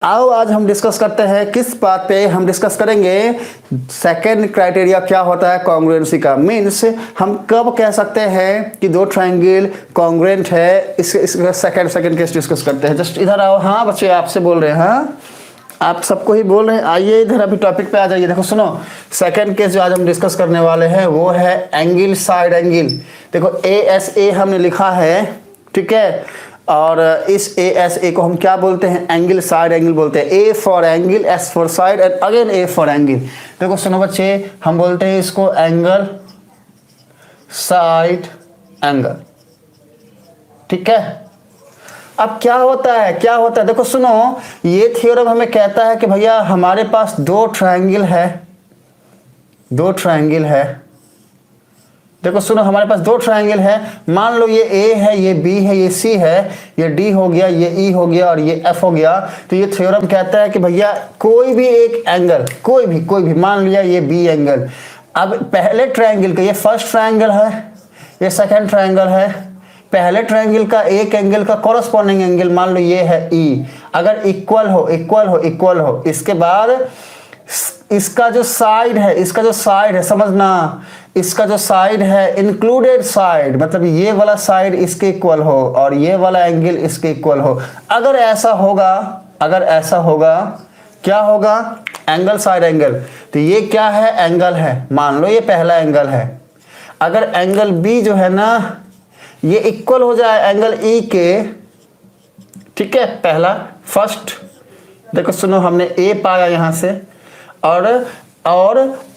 आओ आज हम डिस्कस करते हैं किस बात पे हम डिस्कस करेंगे। सेकंड क्राइटेरिया क्या होता है कॉन्ग्रुएंसी का। मीन्स हम कब कह सकते हैं कि दो ट्रायंगल कॉन्ग्रुएंट है, इसका सेकंड केस डिस्कस करते हैं। जस्ट इधर आओ। हाँ बच्चे आपसे बोल रहे हैं, हाँ आप सबको ही बोल रहे हैं। आइए इधर अभी टॉपिक पे आ जाइए। देखो सुनो, सेकंड केस जो आज हम डिस्कस करने वाले हैं वो है एंगल साइड एंगल। देखो ASA हमने लिखा है, ठीक है, और इस ASA को हम क्या बोलते हैं, एंगल साइड एंगल बोलते हैं। A for angle, S for side and again A for angle. देखो सुनो बच्चे, हम बोलते हैं इसको एंगल साइड एंगल, ठीक है। अब क्या होता है देखो सुनो, ये थ्योरम हमें कहता है कि भैया हमारे पास दो ट्रायंगल है। देखो सुनो, हमारे पास दो ट्रायंगल है। मान लो ये A है, ये B है, ये C है, ये D हो गया, ये E हो गया और ये F हो गया। तो ये थ्योरम कहता है कि भैया कोई भी एक एंगल, कोई भी मान लिया ये B एंगल। अब पहले ट्रायंगल का ये फर्स्ट ट्रायंगल है, ये सेकंड ट्रायंगल है। पहले ट्रायंगल का एक एंगल का कॉरस्पॉन्डिंग एंगल मान लो ये है E। अगर इक्वल हो, इसके बाद इसका जो साइड है, समझना, इसका जो साइड है इंक्लूडेड साइड, मतलब ये वाला साइड इसके इक्वल हो और ये वाला एंगल इसके इक्वल हो। अगर ऐसा होगा क्या होगा, एंगल साइड एंगल। तो ये क्या है, एंगल है। मान लो ये पहला एंगल है। अगर एंगल B जो है ना ये इक्वल हो जाए एंगल E के, ठीक है, पहला फर्स्ट। देखो सुनो, हमने A पाया यहां से, और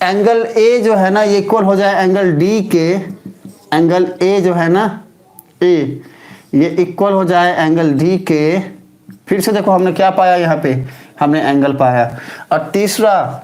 एंगल A जो है ना ये इक्वल हो जाए एंगल D के। एंगल A जो है ना A, ये इक्वल हो जाए एंगल D के। फिर से देखो हमने क्या पाया, यहाँ पे हमने एंगल पाया। और तीसरा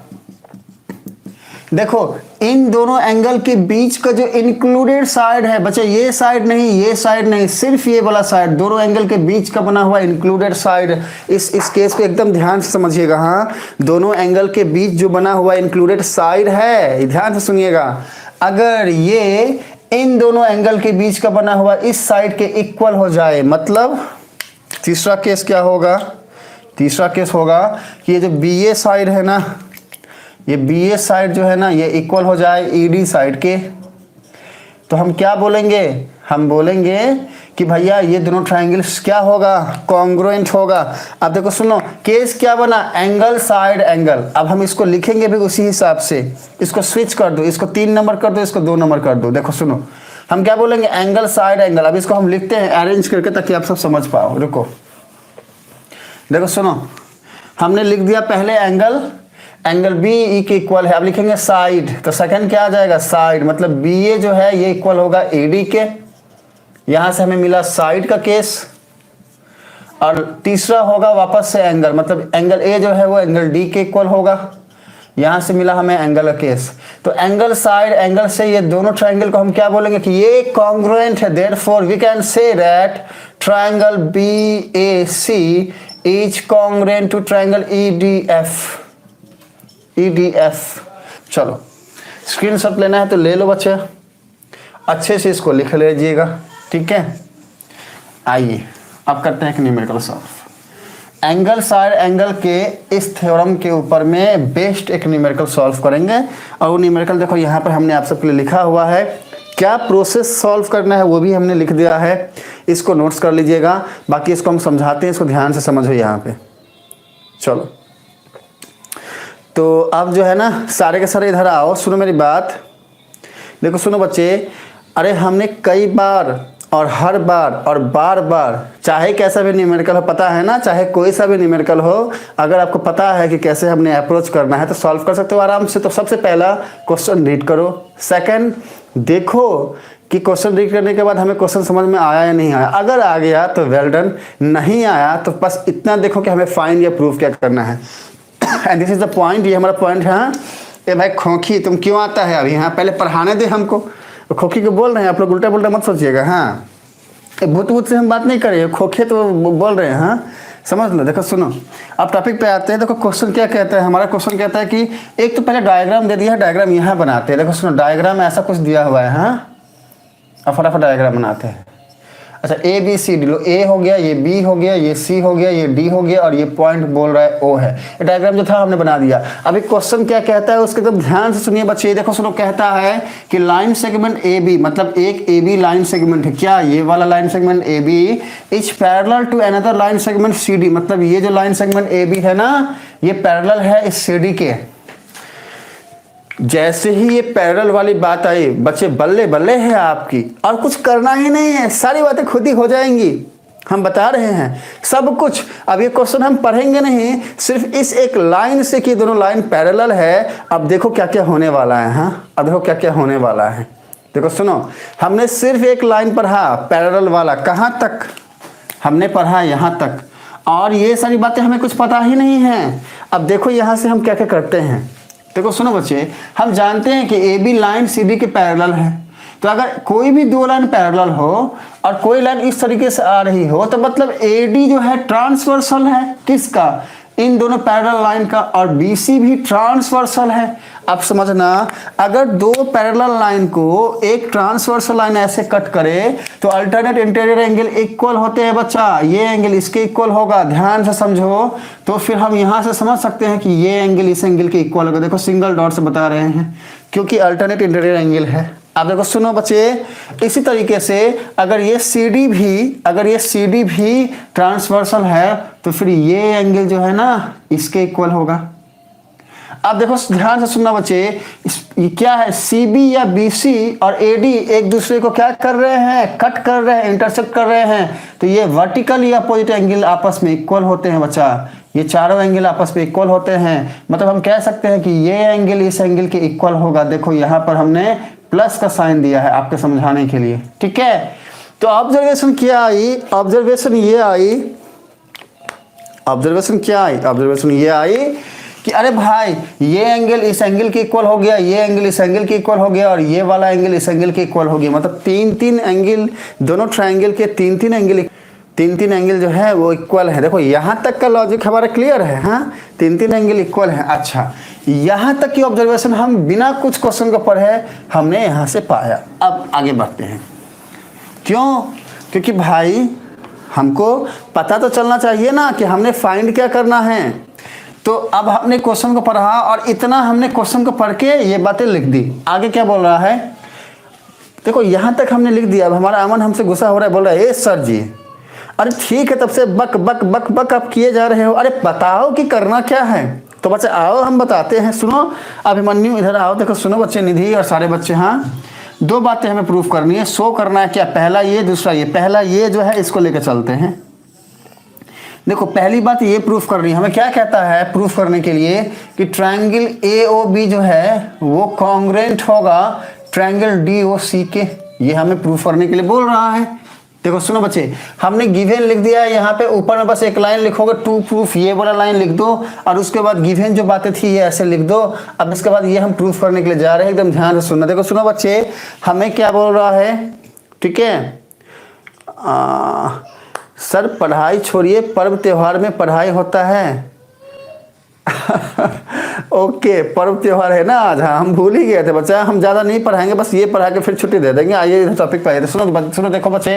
देखो, इन दोनों एंगल के बीच का जो इंक्लूडेड साइड है बच्चे, ये साइड नहीं, सिर्फ ये वाला साइड, दोनों एंगल के बीच का बना हुआ इंक्लूडेड साइड। इस केस को एकदम ध्यान से समझिएगा। हाँ, दोनों एंगल के बीच जो बना हुआ इंक्लूडेड साइड है, ध्यान से सुनिएगा। अगर ये इन दोनों एंगल के बीच का बना हुआ इस साइड के इक्वल हो जाए, मतलब तीसरा केस क्या होगा, तीसरा केस होगा कि ये जो BA साइड है ना, ये BA साइड जो है ना ये इक्वल हो जाए ED साइड के। तो हम क्या बोलेंगे, हम बोलेंगे कि भैया ये दोनों ट्रायंगल्स क्या होगा, कॉन्ग्रुएंट होगा। अब देखो सुनो, केस क्या बना, एंगल साइड एंगल। अब हम इसको लिखेंगे भी उसी हिसाब से। इसको स्विच कर दो, इसको 3 नंबर कर दो, इसको 2 नंबर कर दो। देखो सुनो, हम क्या बोलेंगे, एंगल साइड एंगल। अब इसको हम लिखते हैं अरेंज करके ताकि आप सब समझ पाओ। रुको, देखो सुनो, हमने लिख दिया पहले एंगल B E के इक्वल है। अब लिखेंगे साइड, तो सेकंड क्या आ जाएगा, साइड, मतलब BA जो है ये इक्वल होगा AD के। यहां से हमें मिला साइड का केस। और तीसरा होगा वापस से एंगल, मतलब एंगल A जो है वो एंगल D के इक्वल होगा। यहां से मिला हमें एंगल का केस। तो एंगल साइड एंगल से ये दोनों ट्रायंगल को हम क्या बोलेंगे कि ये कॉन्ग्रुएंट है। Therefore we can say that triangle BAC is congruent to triangle EDF। चलो, स्क्रीनशॉट लेना है तो ले लो बच्चे, अच्छे से इसको लिख लीजिएगा, ठीक है। आइए अब करते हैं एक numerical solve. Angle side angle के इस थ्योरम के ऊपर में बेस्ट एक न्यूमेरिकल सॉल्व करेंगे। और वो न्यूमेरिकल देखो यहाँ पर हमने आप सबके लिए लिखा हुआ है, क्या प्रोसेस सॉल्व करना है वो भी हमने लिख दिया है। इसको नोट्स कर लीजिएगा, बाकी इसको हम समझाते हैं, इसको ध्यान से समझो यहाँ पे। चलो, तो अब जो है ना सारे के सारे इधर आओ, सुनो मेरी बात। देखो सुनो बच्चे, अरे हमने कई बार और हर बार और बार बार, चाहे कैसा भी न्यूमेरिकल हो, पता है ना, चाहे कोई सा भी न्यूमेरिकल हो, अगर आपको पता है कि कैसे हमने अप्रोच करना है तो सॉल्व कर सकते हो आराम से। तो सबसे पहला क्वेश्चन रीड करो। सेकंड, देखो कि क्वेश्चन रीड करने के बाद हमें क्वेश्चन समझ में आया या नहीं आया। अगर आ गया तो वेल डन, नहीं आया तो बस इतना देखो कि हमें फाइंड या प्रूव क्या करना है। And this is the point, ये हमारा पॉइंट है। हाँ, ए भाई खोखी तुम क्यों आता है अभी, यहाँ पहले पढ़ाने दे हमको। तो खोखी को बोल रहे हैं आप लोग, उल्टा पुल्टा मत सोचिएगा। हाँ, भूत से हम बात नहीं कर रहे हैं, खोखे तो बोल रहे हैं। हाँ, समझ लो। देखो सुनो, अब टॉपिक पे आते हैं। देखो क्वेश्चन क्या कहता है, हमारा क्वेश्चन कहता है कि एक तो पहले डायग्राम दे दिया है, डायग्राम यहाँ बनाते हैं। देखो सुनो, डायग्राम ऐसा कुछ दिया हुआ है। हाँ, अब फटाफट डायग्राम बनाते हैं। अच्छा ए बी सी डी लो, ए हो गया, ये बी हो गया, ये सी हो गया, ये डी हो गया और ये पॉइंट बोल रहा है ओ है। ये डायग्राम जो था हमने बना दिया। अभी क्वेश्चन क्या कहता है उसके एकदम ध्यान से सुनिए बच्चे। देखो सुनो, कहता है कि लाइन सेगमेंट ए बी, मतलब एक ए बी लाइन सेगमेंट है। क्या ये वाला line segment A B is parallel to another line segment C D, मतलब ये जो लाइन सेगमेंट ए बी है ना, ये पैरेलल है इस सी डी के। जैसे ही ये पैरेलल वाली बात आई बच्चे, बल्ले बल्ले है आपकी, और कुछ करना ही नहीं है, सारी बातें खुद ही हो जाएंगी। हम बता रहे हैं सब कुछ। अब ये क्वेश्चन हम पढ़ेंगे नहीं, सिर्फ इस एक लाइन से कि दोनों लाइन पैरेलल है। अब देखो क्या क्या होने वाला है। हाँ, अब देखो क्या क्या होने वाला है। देखो सुनो, हमने सिर्फ एक लाइन पढ़ा पैरेलल वाला, कहाँ तक हमने पढ़ा, यहाँ तक, और ये सारी बातें हमें कुछ पता ही नहीं है। अब देखो यहाँ से हम क्या क्या करते हैं। देखो सुनो बच्चे, हम जानते हैं कि A B line C D के पैरेलल है। तो अगर कोई भी दो लाइन पैरेलल हो और कोई लाइन इस तरीके से आ रही हो, तो मतलब ए डी जो है ट्रांसवर्सल है किसका, इन दोनों पैरेलल लाइन का, और बी सी भी ट्रांसवर्सल है। अब समझना, अगर दो पैरेलल लाइन को एक ट्रांसवर्सल लाइन ऐसे कट करे तो अल्टरनेट इंटीरियर एंगल इक्वल होते हैं बच्चा। ये एंगल इसके इक्वल होगा, ध्यान से समझो। तो फिर हम यहां से समझ सकते हैं कि ये एंगल इस एंगल के इक्वल होगा। देखो सिंगल डॉट से बता रहे हैं क्योंकि अल्टरनेट इंटीरियर एंगल है। अब देखो सुनो बच्चे, इसी तरीके से अगर ये सी डी भी ट्रांसवर्सल है तो फिर ये एंगल जो है ना इसके इक्वल होगा। अब देखो ध्यान से सुनना बच्चे, ये क्या है, सी बी या बी सी और ए डी एक दूसरे को क्या कर रहे हैं, कट कर रहे हैं, इंटरसेक्ट कर रहे हैं। तो ये वर्टिकली अपोजिट एंगल आपस में इक्वल होते हैं बच्चा। ये चारों एंगल आपस में इक्वल होते हैं, मतलब हम कह सकते हैं कि ये एंगल इस एंगल के इक्वल होगा। देखो यहाँ पर हमने प्लस का साइन दिया है आपके समझाने के लिए, ठीक है। तो ऑब्जर्वेशन क्या आई, ऑब्जर्वेशन ये आई कि अरे भाई ये एंगल इस एंगल के इक्वल हो गया, ये एंगल इस एंगल के इक्वल हो गया, और ये वाला एंगल इस एंगल के इक्वल हो गया। मतलब तीन एंगल, दोनों ट्रायंगल के तीन एंगल जो है वो इक्वल है। देखो यहाँ तक का लॉजिक हमारा क्लियर है। हाँ, तीन एंगल इक्वल है। अच्छा, यहाँ तक की ऑब्जर्वेशन हम बिना कुछ क्वेश्चन को पढ़े हमने यहाँ से पाया। अब आगे बढ़ते हैं। क्यों? क्योंकि भाई हमको पता तो चलना चाहिए ना कि हमने फाइंड क्या करना है। तो अब हमने क्वेश्चन को पढ़ा और इतना हमने क्वेश्चन को पढ़ के ये बातें लिख दी। आगे क्या बोल रहा है, देखो यहाँ तक हमने लिख दिया। अब हमारा अमन हमसे गुस्सा हो रहा है, बोल रहा है ए सर जी, अरे ठीक है तब से बक बक बक बक आप किए जा रहे हो, अरे बताओ कि करना क्या है। तो बच्चे आओ हम बताते हैं। सुनो अभिमन्यु इधर आओ। देखो सुनो बच्चे, निधि और सारे बच्चे, हाँ दो बातें हमें प्रूफ करनी है, शो करना है। क्या? पहला ये, दूसरा ये। पहला ये जो है इसको लेकर चलते हैं। देखो पहली बात ये प्रूफ करनी है, हमें क्या कहता है प्रूफ करने के लिए कि ट्रायंगल AOB जो है वो कॉन्ग्रुएंट होगा ट्रायंगल DOC के। ये हमें प्रूफ करने के लिए बोल रहा है। देखो सुनो बच्चे, हमने गिवन लिख दिया है यहाँ पे, ऊपर में बस एक लाइन लिखोगे टू प्रूफ, ये वाला लाइन लिख दो और उसके बाद गिवन जो बातें थी ये ऐसे लिख दो। अब इसके बाद ये हम प्रूफ करने के लिए जा रहे हैं, एकदम ध्यान से सुनना। देखो सुनो बच्चे, हमें क्या बोल रहा है, ठीक है। सर पढ़ाई छोड़िए, पर्व त्योहार में पढ़ाई होता है। ओके, पर्व त्योहार है ना आज। हाँ, हम भूल ही गए थे बच्चा, हम ज़्यादा नहीं पढ़ाएंगे, बस ये पढ़ा के फिर छुट्टी दे देंगे। आइए टॉपिक पे आइए। सुनो देखो बच्चे,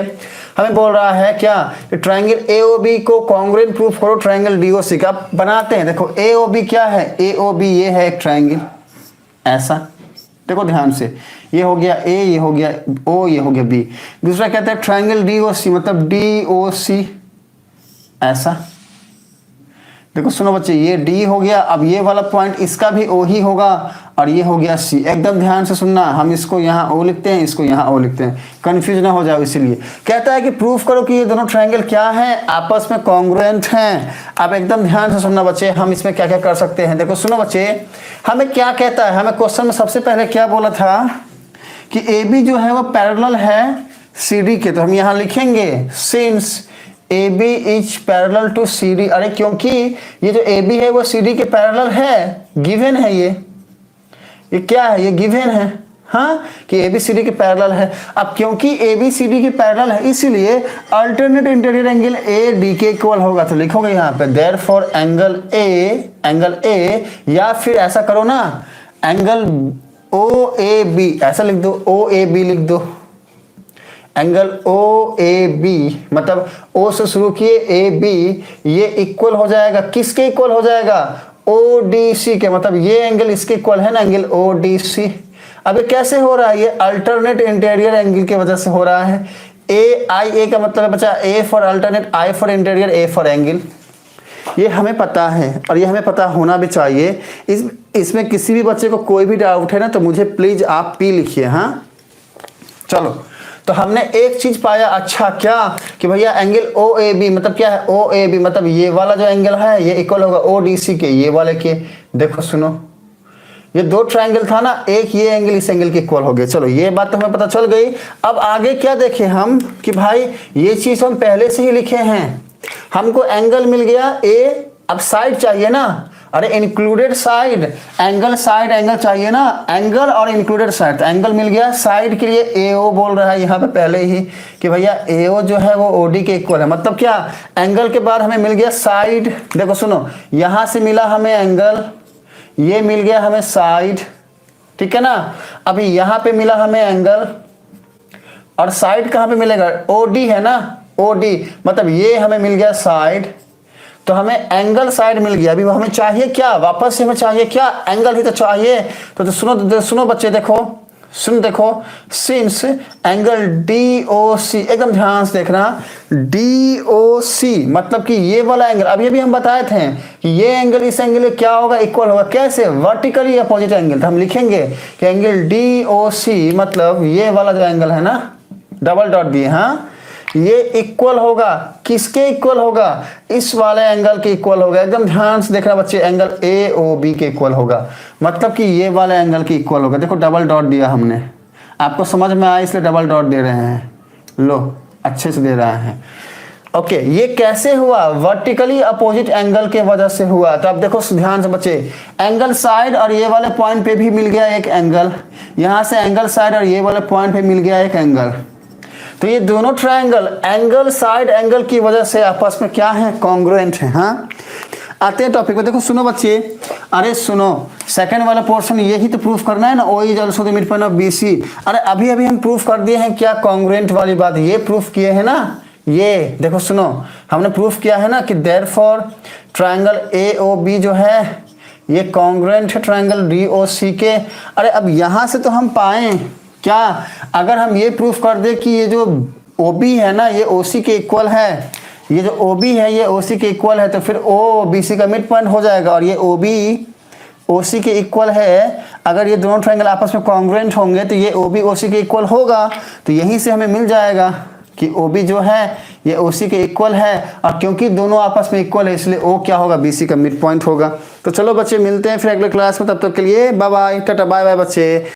हमें बोल रहा है क्या, ट्रायंगल AOB को कॉन्ग्रुएंट प्रूफ करो ट्रायंगल DOC का। बनाते हैं। देखो AOB क्या है, AOB ये है एक ट्रायंगल ऐसा। देखो ध्यान से, ये हो गया A, ये हो गया O, ये हो गया B। दूसरा कहता है ट्रायंगल DOC, मतलब DOC ऐसा। देखो सुनो बच्चे, ये D हो गया। अब ये वाला पॉइंट इसका भी O ही होगा और ये हो गया C। एकदम ध्यान से सुनना, हम इसको यहाँ O लिखते हैं, इसको यहाँ O लिखते हैं, कंफ्यूज ना हो जाओ। इसलिए कहता है कि प्रूफ करो कि ये दोनों ट्रायंगल क्या हैं, आपस में कॉन्ग्रुएंट हैं। अब एकदम ध्यान से सुनना बच्चे, हम इसमें क्या क्या कर सकते हैं। देखो सुनो बच्चे, हमें क्या कहता है, हमें क्वेश्चन में सबसे पहले क्या बोला था कि AB जो है वो पैरेलल है CD के। तो हम यहाँ लिखेंगे since AB is parallel to CD। अरे क्योंकि ये जो AB है वो CD के पैरेलल है, गिवन है। ये क्या है, ये गिवन है। हाँ, कि AB CD के पैरेलल है। अब क्योंकि AB CD के पैरेलल है इसीलिए अल्टरनेट इंटीरियर एंगल AD के इक्वल होगा। तो लिखोगे यहाँ पे देयरफॉर एंगल A, या फिर ऐसा करो ना, एंगल OAB ऐसा लिख दो, OAB लिख दो। एंगल ओ ए बी, मतलब ओ से शुरू किए ए बी, ये इक्वल हो जाएगा किसके इक्वल हो जाएगा, ओ डी सी के, मतलब ये एंगल इसके इक्वल है ना, एंगल ओ डी सी। अब ये कैसे हो रहा है, ये अल्टरनेट इंटीरियर एंगल की वजह से हो रहा है। ए आई ए का मतलब है बच्चा A for alternate, I for interior, A for angle, ये हमें पता है और ये हमें पता होना भी चाहिए। इसमें किसी भी बच्चे को कोई भी डाउट है ना तो मुझे प्लीज आप पी लिखिए। हाँ चलो, तो हमने एक चीज पाया, अच्छा क्या कि भैया एंगल ओ ए बी मतलब क्या है, ओ ए बी मतलब ये वाला जो एंगल है ये इक्वल होगा ओ डी सी के, ये वाले के। देखो सुनो, ये दो ट्रायंगल था ना, एक ये एंगल इस एंगल के इक्वल हो गए। चलो ये बात तो हमें पता चल गई। अब आगे क्या देखें हम कि भाई ये चीज हम पहले से ही लिखे हैं, हमको एंगल मिल गया ए, अब साइड चाहिए ना, अरे included side, angle side angle चाहिए ना, एंगल और इंक्लूडेड साइड। तो एंगल मिल गया साइड के लिए एओ बोल रहा है यहाँ पे पहले ही कि भैया एओ जो है वो ओडी के इक्वल है, मतलब क्या एंगल के बाद हमें मिल गया साइड। देखो सुनो, यहां से मिला हमें एंगल, ये मिल गया हमें साइड, ठीक है ना। अभी यहां पे मिला हमें एंगल और साइड कहां पे मिलेगा, ओडी है ना, ओडी मतलब ये हमें मिल गया साइड, तो हमें एंगल साइड मिल गया। अभी हमें चाहिए क्या, वापस से हमें चाहिए क्या, एंगल ही तो चाहिए। तो सुनो बच्चे, देखो सिंस एंगल डी ओ सी, एकदम ध्यान से देखना, डी ओ सी मतलब कि ये वाला एंगल, अभी अभी हम बताए थे कि ये एंगल इस एंगल क्या होगा, इक्वल होगा। कैसे, वर्टिकली अपोजिट एंगल। तो हम लिखेंगे कि एंगल डी ओ सी मतलब ये वाला जो एंगल है ना, डबल डॉट दिए, हाँ, ये इक्वल होगा किसके इक्वल होगा, इस वाले एंगल के इक्वल होगा। एकदम ध्यान से देखना बच्चे, एंगल ए ओ बी के इक्वल होगा, मतलब कि ये वाले एंगल के इक्वल होगा। देखो डबल डॉट दिया हमने, आपको समझ में आया इसलिए डबल डॉट दे रहे हैं, लो अच्छे से दे रहा है। ओके, ये कैसे हुआ, वर्टिकली अपोजिट एंगल के वजह से हुआ। तो अब देखो ध्यान से बच्चे, एंगल साइड और ये वाले पॉइंट पे भी मिल गया एक एंगल, यहां से एंगल साइड और ये वाले पॉइंट पे मिल गया एक एंगल। तो ये दोनों ट्रायंगल एंगल साइड एंगल की वजह से आपस में क्या है, कॉन्ग्रुएंट है। हाँ, आते हैं टॉपिक पे। देखो सुनो बच्चे, अरे सुनो, सेकंड वाला पोर्शन यही तो प्रूफ करना है ना, O is also the mid point of BC. अरे अभी अभी हम प्रूफ कर दिए हैं क्या, कॉन्ग्रुएंट वाली बात, ये प्रूफ किए हैं ना। ये देखो सुनो, हमने प्रूफ किया है ना कि therefore triangle A O B जो है ये कॉन्ग्रुएंट है ट्रायंगल डी ओ सी के। अरे अब यहां से तो हम पाए क्या, अगर हम ये प्रूफ कर दे कि ये जो OB है ना ये OC के इक्वल है, ये जो OB है ये OC के इक्वल है, तो फिर OBC का मिड पॉइंट हो जाएगा और ये OB OC के इक्वल है। अगर ये दोनों ट्रायंगल आपस में कॉन्ग्रुएंट होंगे तो ये OB OC के इक्वल होगा। तो यहीं से हमें मिल जाएगा कि OB जो है ये OC के इक्वल है, और क्योंकि दोनों आपस में इक्वल है इसलिए O क्या होगा, BC का मिड पॉइंट होगा। तो चलो बच्चे मिलते हैं फिर अगले क्लास में, तब तक के लिए bye bye, tata bye bye बच्चे।